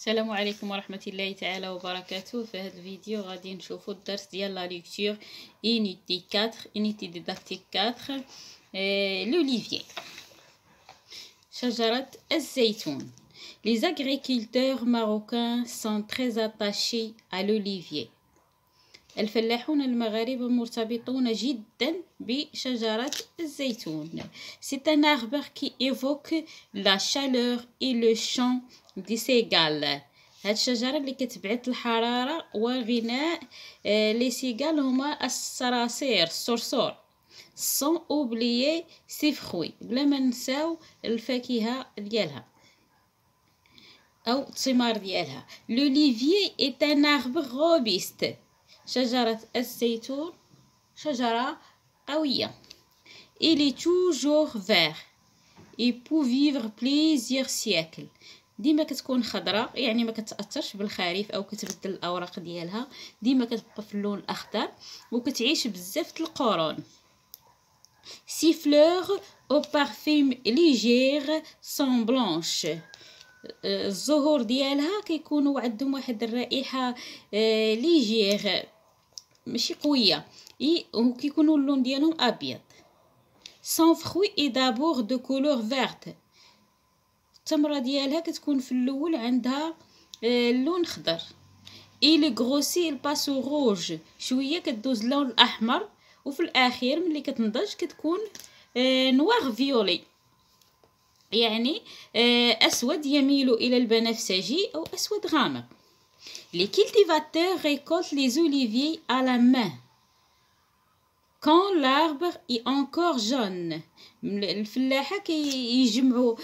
السلام عليكم ورحمة الله تعالى وبركاته. في هذا الفيديو غادي نشوفوا الدرس ديال لا ليكتور unité 4 unité didactique 4 l'olivier. شجرة الزيتون. Les agriculteurs marocains sont très attachés à l'olivier. الفلاحون المغاربة مرتبطون جدا بشجرة الزيتون. C'est un arbre qui évoque la chaleur et le chant دي سيغال. هاد الشجرة اللي كتبعث الحرارة وغناء. لي سيغال هما الصراصير الصرصور. sans oublier ses fruits بلا ما نساو الفاكهة ديالها أو الثمار ديالها. l'olivier est un arbre robuste. شجرة الزيتون شجرة قوية. il est toujours vert et peut vivre plusieurs siècles. ديما كتكون خضراء، يعني ما كتأثرش بالخريف او كتبدل الاوراق ديالها، ديما كتبقى في اللون الاخضر وكتعيش بزاف القرون. سي فلور او بارفيم ليجير سون بلانش. الزهور ديالها كيكونوا عندهم واحد الرائحه ليجير ماشي قويه، وكيكونوا اللون ديالهم ابيض. سون فروي اي دابور دو كولور فيرت. التمره ديالها كتكون في الاول عندها اللون خضر. il grossit il passe au rouge. شويه كدوز اللون الاحمر، وفي الاخير ملي كتنضج كتكون نوار فيولي، يعني اسود يميل الى البنفسجي او اسود غامق. les cultivateurs récoltent les oliviers à la main quand l'arbre est encore jeune. الفلاحه كيجمعوا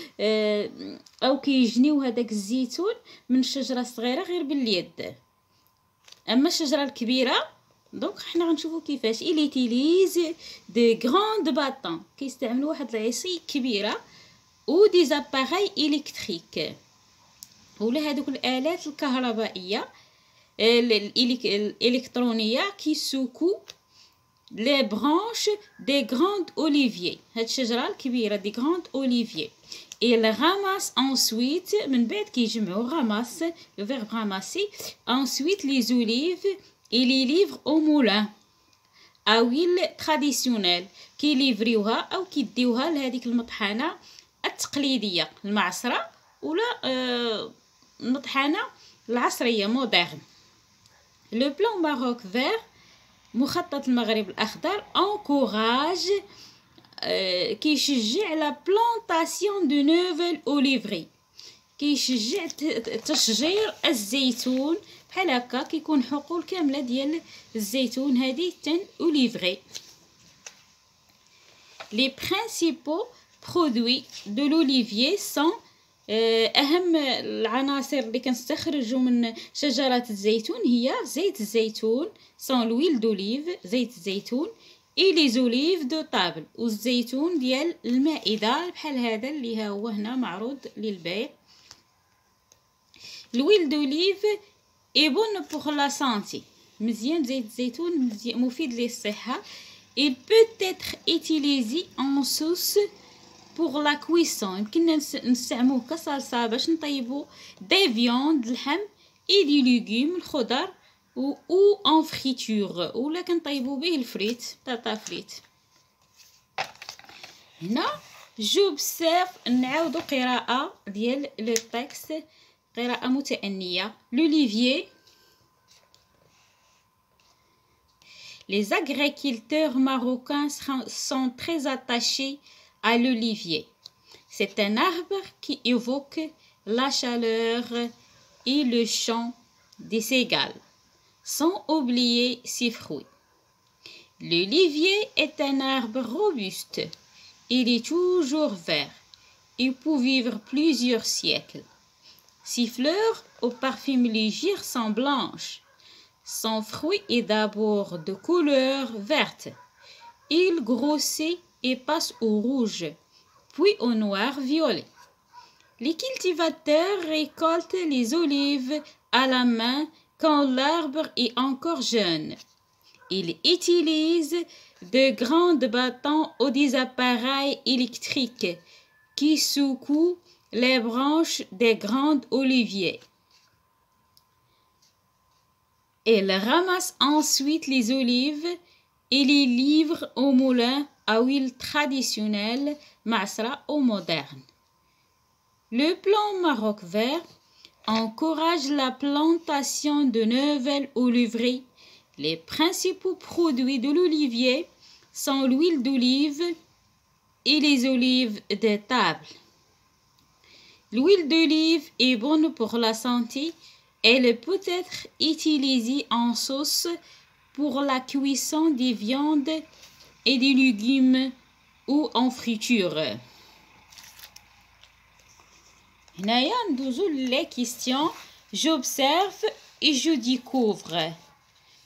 او كيجنيو هذاك الزيتون من الشجره الصغيره غير باليد. اما الشجره الكبيره دونك حنا غنشوفوا كيفاش. il utilise de grandes bâtons. كيستعملوا واحد العصي كبيره و دي زاباراي الكتريك، ولا هذوك الالات الكهربائيه الالكترونيه كيسوكو les branches des grands oliviers. هاد الشجرة الكبيرة دي grands oliviers. ils ramassent ensuite من بعد كيجمعوا ramasse le verbe ramasser ensuite les olives et les livrent au moulin à huile traditionnelle. كيليفريوها او كيديوها لهذيك المطحنة التقليدية، المعصرة ولا المطحنة العصرية مودرن. le plan Maroc vert مخطط المغرب الأخضر encourage كيشجع لا بلانطاسيون دو نوفل اوليفري. كيشجع تشجير الزيتون، بحال هكا كيكون حقول كامله ديال الزيتون هذه تن اوليفري. لي برينسيبو برودوي دو لوليفيي سون اهم العناصر اللي كنستخرجوا من شجره الزيتون هي زيت الزيتون سون لويل دوليف زيت الزيتون اي لي زوليف دو طابل والزيتون ديال المائده بحال هذا اللي هو هنا معروض للبيع. لويل دوليف اي بون بور لا سانتي. مزيان زيت الزيتون مفيد للصحه. il peut être utilisé en sauce pour la cuisson. يمكننا نستعملوه كصلصه باش نطيبوا دي فياند اللحم اي دي ليغوم الخضر او ان فريتور، ولا كنطيبوا به الفريت بطاطا فريت. هنا جو بزاف نعاودوا قراءه ديال لو تكست، قراءه متأنيه. l'olivier. les agriculteurs marocains sont très attachés à l'olivier. C'est un arbre qui évoque la chaleur et le chant des cigales, sans oublier ses fruits. L'olivier est un arbre robuste. Il est toujours vert. Il peut vivre plusieurs siècles. Ses fleurs au parfum léger sont blanches. Son fruit est d'abord de couleur verte. Il grossit et passe au rouge, puis au noir-violet. Les cultivateurs récoltent les olives à la main quand l'arbre est encore jeune. Ils utilisent de grands bâtons ou des appareils électriques qui secouent les branches des grands oliviers. Elle ramasse ensuite les olives et les livre au moulin à huile traditionnel, Masra ou moderne. Le plan Maroc vert encourage la plantation de nouvelles oliveries. Les principaux produits de l'olivier sont l'huile d'olive et les olives de table. L'huile d'olive est bonne pour la santé. Elle peut être utilisée en sauce pour la cuisson des viandes et des légumes ou en friture. هنايا ندوزو les questions. J'observe et je découvre.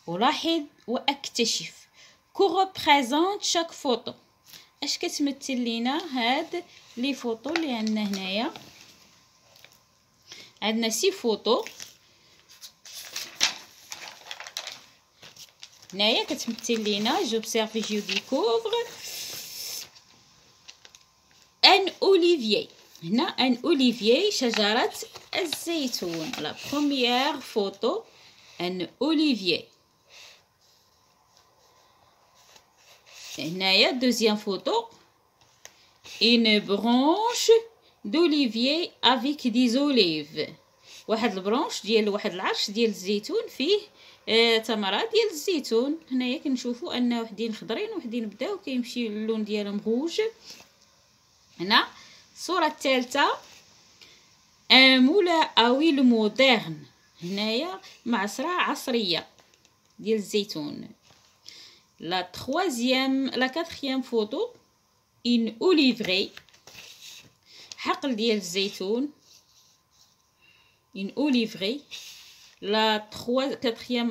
ألاحظ وأكتشف. Que représente chaque photo؟ اش كتمثل لينا هاد لي فوطو اللي عندنا هنايا؟ عندنا 6 فوطو. هنايا كتمثل لينا j'observe et je découvre un olivier. هنا ان اوليفيي شجرة الزيتون. لا بروميير فوتو ان اوليفيي. هنايا دوزيام فوتو une branche d'olivier avec des olives. واحد البرونش ديال واحد العرش ديال الزيتون فيه ثمرات ديال الزيتون. هنايا كنشوفوا ان وحدين خضرين وحدين بداو كيمشي اللون ديالهم روج. هنا الصورة الثالثة ان مولا اويل مودرن. هنايا معصرة عصرية ديال الزيتون. لا كاتريام فوتو ان اوليفري حقل ديال الزيتون ان اوليفري. لا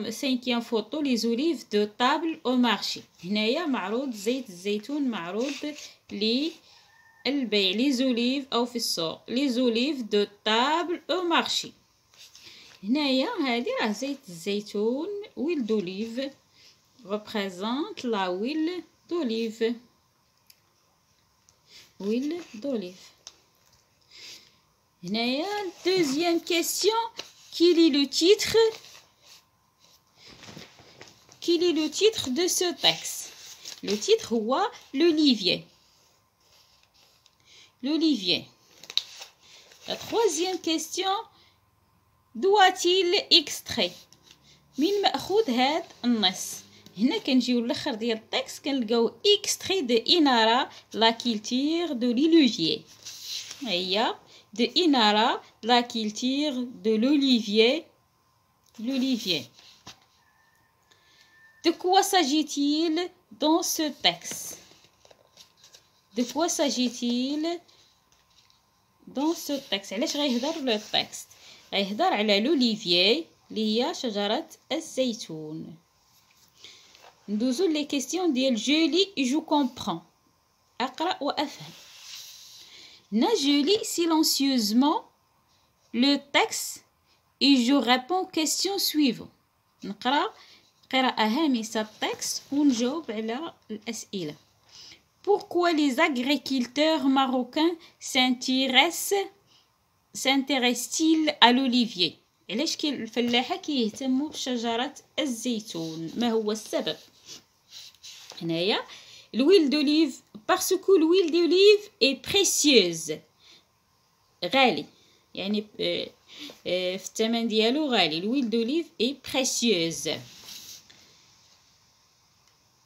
cinquième photo les olives de table au marché. هنايا معروض زيت الزيتون معروض للبيع les olives أو في السوق les olives de table au marché. هنايا هادي راه زيت الزيتون huile d'olive représente la huile d'olive. huile d'olive. هنايا deuxième question. Quel est le titre? Quel est le titre de ce texte? Le titre هو l'olivier. L'olivier. La troisième question. D'où a-t-il extrait? من مأخوذ هاد النص؟ هنا كنجيو للاخر ديال التكست كنلقاو extrait de Inara la culture de l'olivier. هي de Inara la culture de l'olivier. L'olivier. De quoi s'agit-il dans ce texte? De quoi s'agit-il dans ce texte؟ علاش غيهضر لو تكست؟ غيهضر على l'olivier اللي هي شجرة الزيتون. ندوزو لي كيسيون ديال je lis et je comprends. اقرأ وافهم. هنا je lis silencieusement le texte et je réponds aux questions suivantes. نقرأ قراءة هامسة التكست ونجاوب على الأسئلة. Pourquoi les agriculteurs marocains s'intéressent-ils à l'olivier؟ علاش الفلاحة كيهتموا بشجرة الزيتون؟ ما هو السبب؟ هنايا l'huile d'olive parce que l'huile d'olive est précieuse. غالي يعني في الثمن ديالو غالي. l'huile d'olive est précieuse.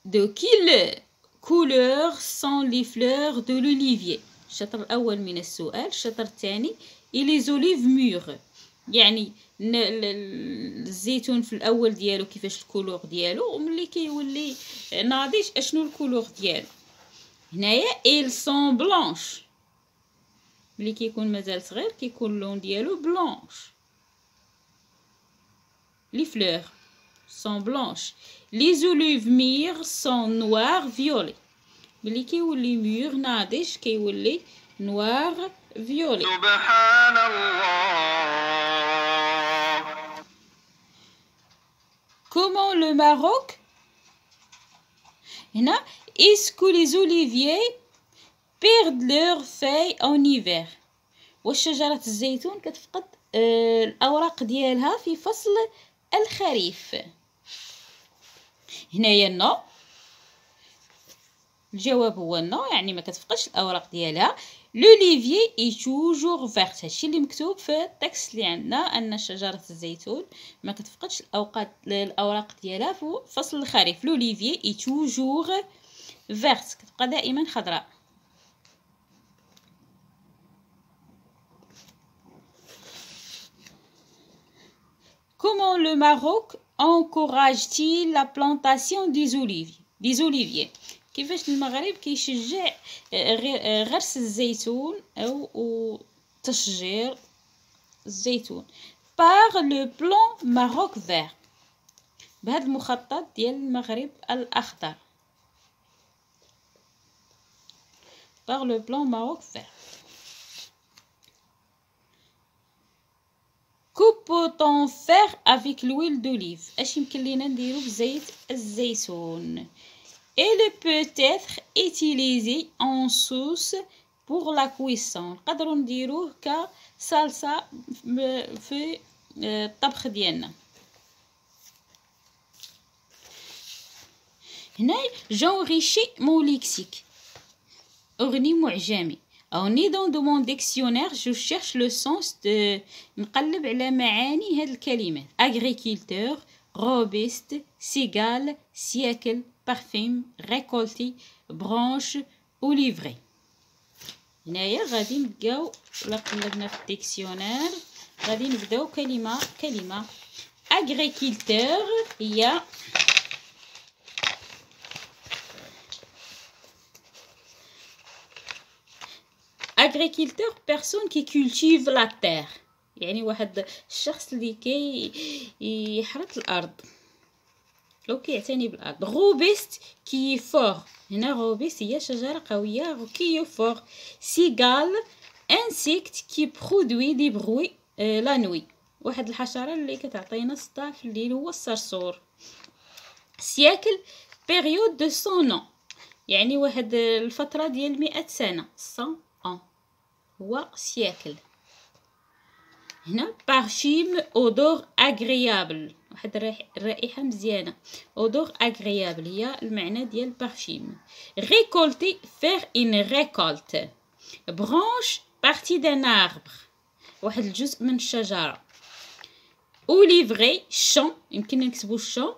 De quelle couleur sont les fleurs de l'olivier؟ الشطر الأول من السؤال. الشطر الثاني et les olives mûres يعني الزيتون في الأول ديالو كيفاش الكولور ديالو وملي كيولي ناضج اشنو الكولور ديالو. هنايا ils sont blanches. ملي كيكون مازال صغير كيكون اللون ديالو بلانش. les fleurs sont blanches. les olives mûres sont noir violet. ملي كيولي ميور ناضج كيولي نوار فيولي. سبحان الله. Comment le Maroc? هنا est-ce que les oliviers perdent leurs feuilles en hiver؟ واش شجرة الزيتون كتفقد الأوراق ديالها في فصل الخريف؟ هنايا نو، الجواب هو نو، يعني ما كتفقدش الاوراق ديالها. لوليفيي اي توجور فيرت، هادشي اللي مكتوب في التكست اللي عندنا، ان شجره الزيتون ما كتفقدش الاوراق ديالها في فصل الخريف. لوليفيي اي توجور فيرت، كتبقى دائما خضراء. Comment le Maroc encourage-t-il la plantation des oliviers؟ كيفاش المغرب كيشجع غرس الزيتون او تشجير الزيتون؟ par le plan Maroc vert، بهذا المخطط ديال المغرب الاخضر. par le plan Maroc vert. Que peut-on faire avec l'huile d'olive؟ اش يمكن لينا نديرو بزيت الزيتون؟ Elle peut être utilisée en sauce pour la cuisson. نقدروا نديروه كصلصه في الطبخ ديالنا. هنا j'enrichis mon lexique، أغني معجمي. أو ني دون دو مون ديكسيونير جو شيرش لو سونس دو، نقلب على معاني هاد الكلمات. agriculteur، روبست، سيغال، سياكل، بارفيم، ريكولتي، برانش، اوليفري. هنايا غادي نبداو، ولا قلبنا في الديكسيونير غادي نبداو كلمه agriculteur هي agriculteur personne qui cultive la terre، يعني واحد الشخص اللي يحرث الارض لو كيعتني بالارض. روبست كي فور، هنا روبست هي شجره قويه كي فور. سيغال انسيكت كي برودوي دي بروي لا نوي، واحد الحشره اللي كتعطينا صداع في الليل هو الصرصور. سياكل بيريود دو 100 ans، يعني واحد الفتره ديال 100 سنه. 100 ans هو سياكل. هنا بارفيم اودور اغريابل، واحد الرائحه مزيانه. اودور اغريابل هي المعنى ديال بارفيم. ريكولتي فير ان ريكولت. برانش بارتي دان اربر، واحد الجزء من الشجره. اوليفري شون، يمكن نكتبو شون.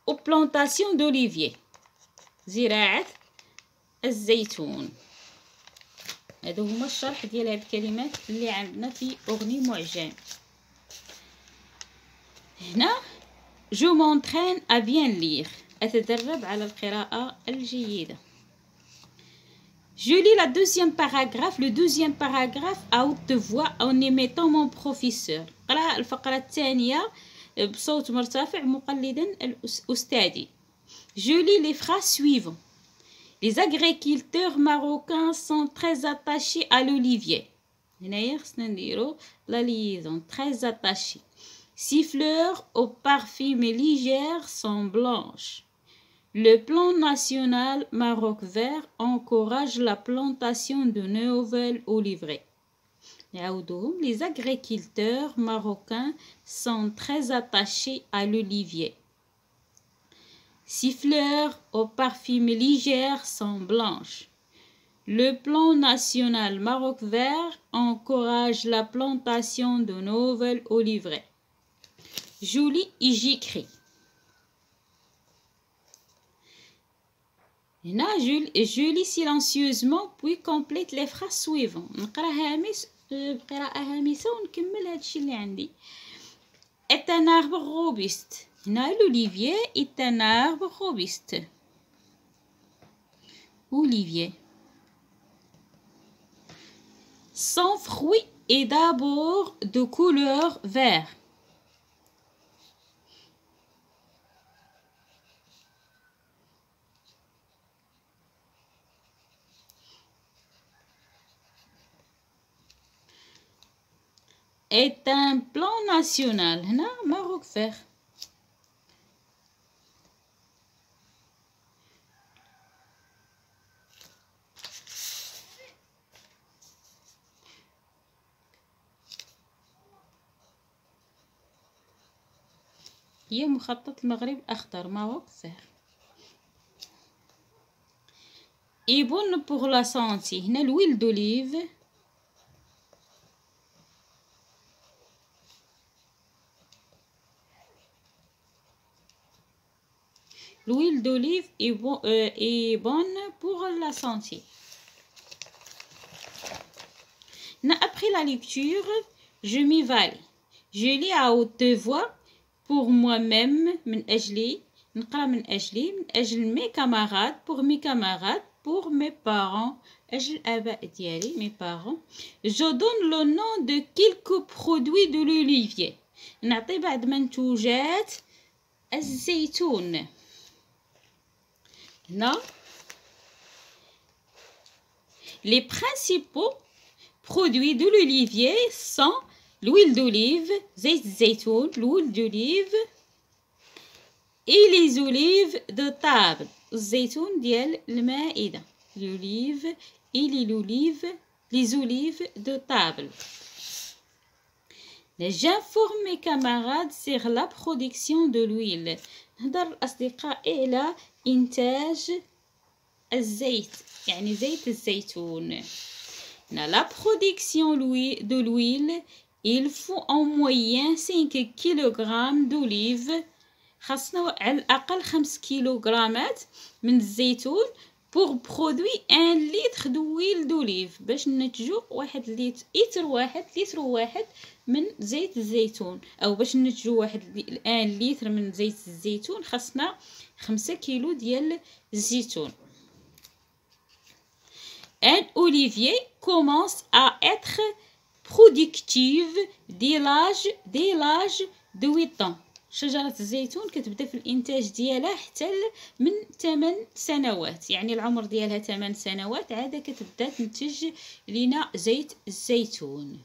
او بلانتاسيون دوليفيي، زراعه الزيتون. هادو هما الشرح ديال هاد الكلمات اللي عندنا في أغني معجم. هنا je m'entraîne à bien lire، أتدرب على القراءة الجيدة. je lis la deuxième paragraphe، le deuxième paragraphe à haute voix en imitant mon professeur. قرأ الفقرة الثانية بصوت مرتفع مقلدا أستاذي. je lis les phrases suivantes. Les agriculteurs marocains sont très attachés à l'olivier. هنايا خصنا نديرو la liaison très attachés. Ces fleurs au parfum légère sont blanches. Le plan national Maroc vert encourage la plantation de nouvelles oliveraies. نعاودوهم. Les agriculteurs marocains sont très attachés à l'olivier. Ces fleurs au parfum légère sont blanches. Le plan national Maroc vert encourage la plantation de nouvelles oliveraies. Je lis et j'écris. هنا je lis silencieusement puis complète les phrases suivantes. نقرا بقراءة هامسة ونكمل هادشي اللي عندي. est un arbre robuste. هنا l'olivier est un arbre robuste. Olivier. Son fruit est d'abord de couleur vert. Est un plan national. هنا Maroc vert. هي مخطط المغرب الأخضر Maroc vert. est bonne pour la santé. هنا l'huile d'olive est bonne pour la santé. Après la lecture, je m'y vais. Je lis à haute voix pour moi-même من أجلي نقرأ من أجل mes camarades pour mes parents أجل الآباء ديالي mes parents. Je donne le nom de quelques produits de l'olivier. نعطي بعض منتوجات الزيتون. هنا les principaux produits de l'olivier sont l'huile d'olive, زيت الزيتون, l'huile d'olive et les olives de table, الزيتون ديال المائدة, l'olive et les olives de table. J'informe mes camarades sur la production de l'huile. نهضر الأصدقاء على إنتاج الزيت, يعني زيت الزيتون. La production de l'huile, il faut en moyenne 5 kg d'olive. خاصنا على الأقل 5 كيلوغرامات من الزيتون pour produire 1 litre d'huile d'olive باش ننتجو لتر واحد من زيت الزيتون. أو باش ننتجو 1 لتر من زيت الزيتون خاصنا 5 كيلو ديال الزيتون. Un olivier commence à être productive dès l'âge de 8 ans. شجرة الزيتون كتبدا في الإنتاج ديالها حتى من 8 سنوات، يعني العمر ديالها 8 سنوات عاد كتبدا تنتج لينا زيت الزيتون.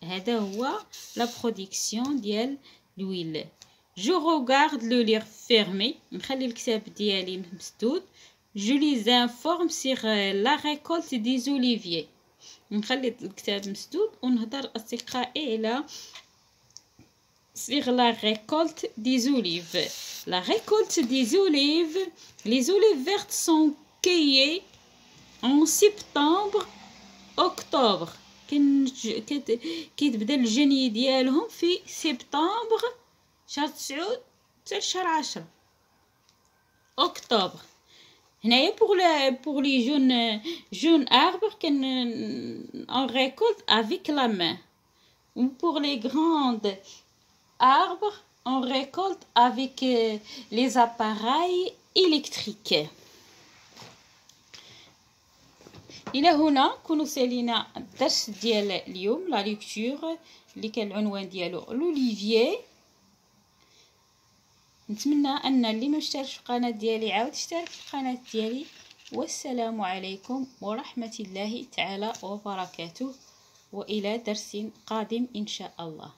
هذا هو لا برودكسيون ديال l'huile. Je regarde le livre fermé. نخلي الكتاب ديالي مسدود. Je les informe sur la récolte des oliviers. نخلي الكتاب مسدود ونهضر أصدقائي على sur la récolte des olives. La récolte des olives. Les olives vertes sont cueillies en septembre octobre. كيتبدا الجني ديالهم في سبتمبر شهر 9 حتى شهر 10 أكتوبر. هنايا pour les jeunes arbres on récolte avec la main. Pour les grands arbres on récolte avec les appareils électriques. إلى هنا كونوا سالينا الدرس ديال اليوم لا ليكتور اللي كان العنوان ديالو لوليفيي. نتمنى ان اللي ما اشتركش في القناه ديالي عاود اشترك في القناه ديالي. والسلام عليكم ورحمه الله تعالى وبركاته، والى درس قادم ان شاء الله.